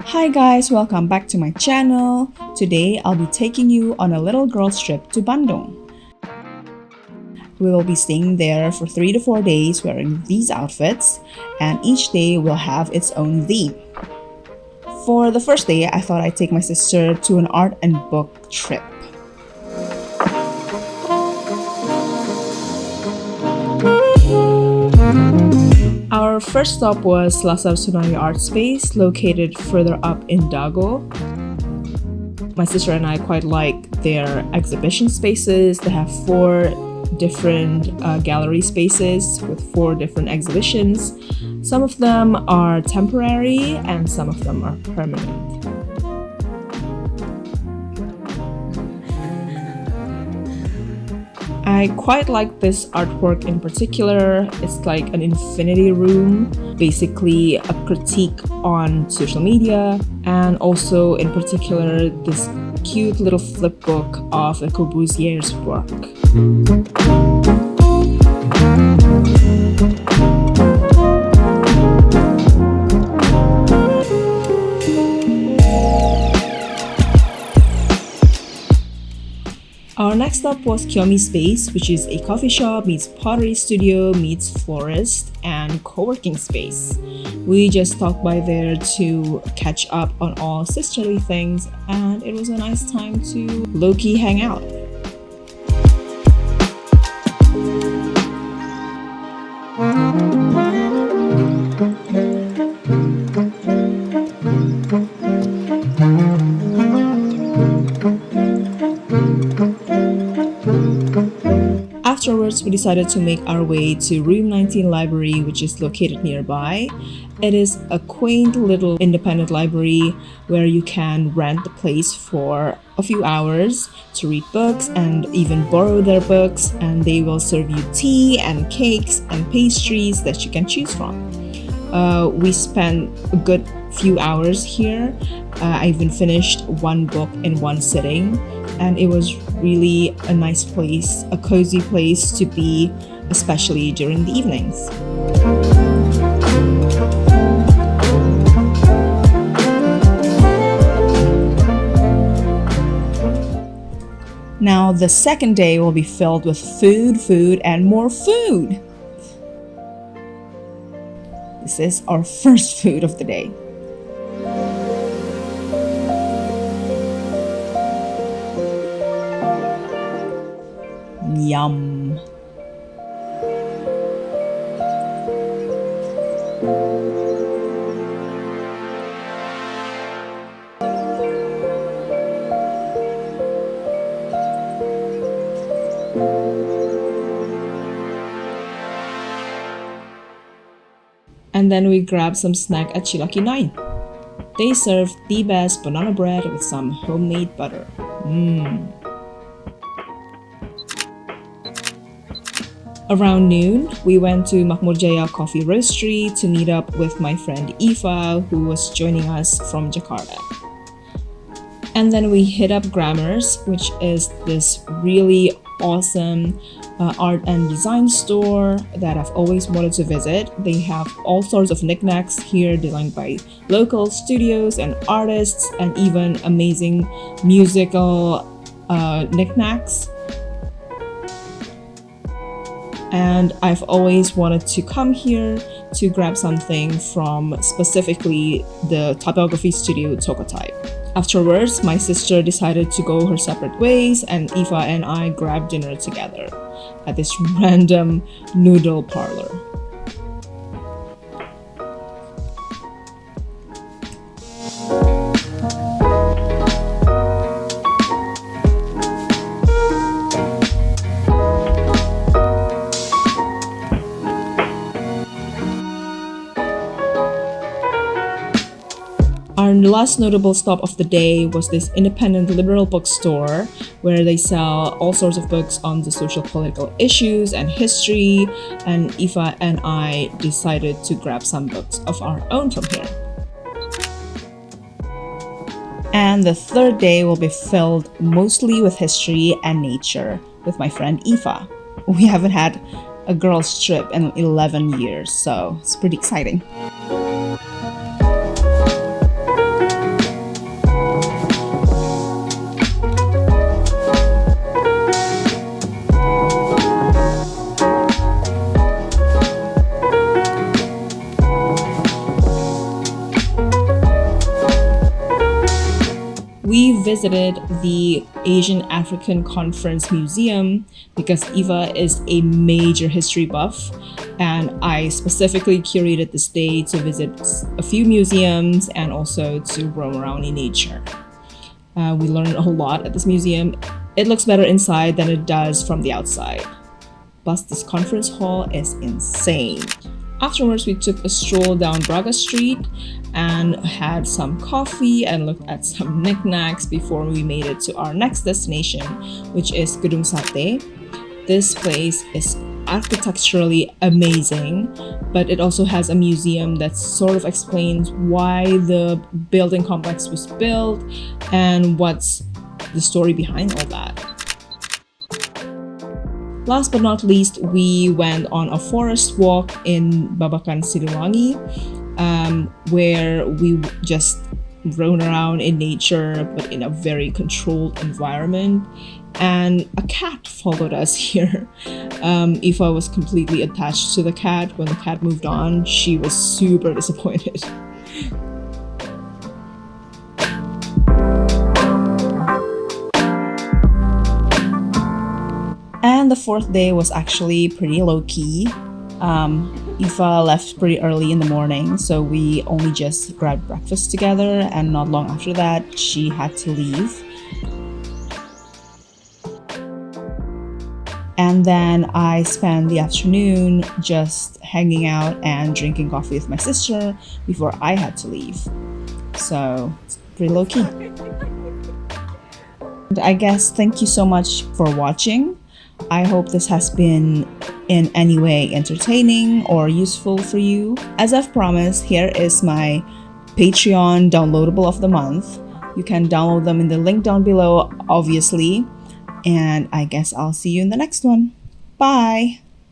Hi guys, welcome back to my channel. Today I'll be taking you on a little girl's trip to Bandung. We will be staying there for 3 to 4 days wearing these outfits, and each day will have its own theme. For the first day, I thought I'd take my sister to an art and book trip. Our first stop was Lasar Tsunami Art Space, located further up in Dago. My sister and I quite like their exhibition spaces. They have 4 different gallery spaces with 4 different exhibitions. Some of them are temporary and some of them are permanent. I quite like this artwork in particular. It's like an infinity room, basically a critique on social media, and also in particular this cute little flip book of Le Corbusier's work. Our next stop was Kyomi Space, which is a coffee shop meets pottery studio meets florist and co-working space. We just stopped by there to catch up on all sisterly things, and it was a nice time to low-key hang out. Afterwards, we decided to make our way to Room 19 Library, which is located nearby. It is a quaint little independent library where you can rent the place for a few hours to read books and even borrow their books, and they will serve you tea and cakes and pastries that you can choose from. We spent a good few hours here. I even finished 1 book in 1 sitting, and it was really a nice place, a cozy place to be, especially during the evenings. Now, the second day will be filled with food, and more food. This is our first food of the day. Yum. And then we grabbed some snack at Chilaki 9. They serve the best banana bread with some homemade butter. Around noon, we went to Makmur Jaya Coffee Roastery to meet up with my friend Eva, who was joining us from Jakarta. And then we hit up Grammars, which is this really awesome art and design store that I've always wanted to visit. They have all sorts of knickknacks here designed by local studios and artists, and even amazing musical knickknacks. And I've always wanted to come here to grab something from specifically the typography studio Tokotype. Afterwards, my sister decided to go her separate ways, and Eva and I grabbed dinner together at this random noodle parlor. Our last notable stop of the day was this independent liberal bookstore where they sell all sorts of books on the social political issues and history, and Eva and I decided to grab some books of our own from here. And the third day will be filled mostly with history and nature with my friend Eva. We haven't had a girls' trip in 11 years, so it's pretty exciting. We visited the Asian African Conference Museum because Eva is a major history buff, and I specifically curated this day to visit a few museums and also to roam around in nature. We learned a whole lot at this museum. It looks better inside than it does from the outside. Plus, this conference hall is insane. Afterwards, we took a stroll down Braga Street and had some coffee and looked at some knickknacks before we made it to our next destination, which is Gedung Sate. This place is architecturally amazing, but it also has a museum that sort of explains why the building complex was built and what's the story behind all that. Last but not least, we went on a forest walk in Babakan Siliwangi, where we just roamed around in nature but in a very controlled environment, and a cat followed us here. Aoife was completely attached to the cat. When the cat moved on, she was super disappointed. And the fourth day was actually pretty low-key. Aoife left pretty early in the morning, so we only just grabbed breakfast together, and not long after that, she had to leave. And then I spent the afternoon just hanging out and drinking coffee with my sister before I had to leave. So, it's pretty low-key. And I guess thank you so much for watching. I hope this has been in any way entertaining or useful for you. As I've promised, here is my Patreon downloadable of the month. You can download them in the link down below, obviously. And I guess I'll see you in the next one. Bye!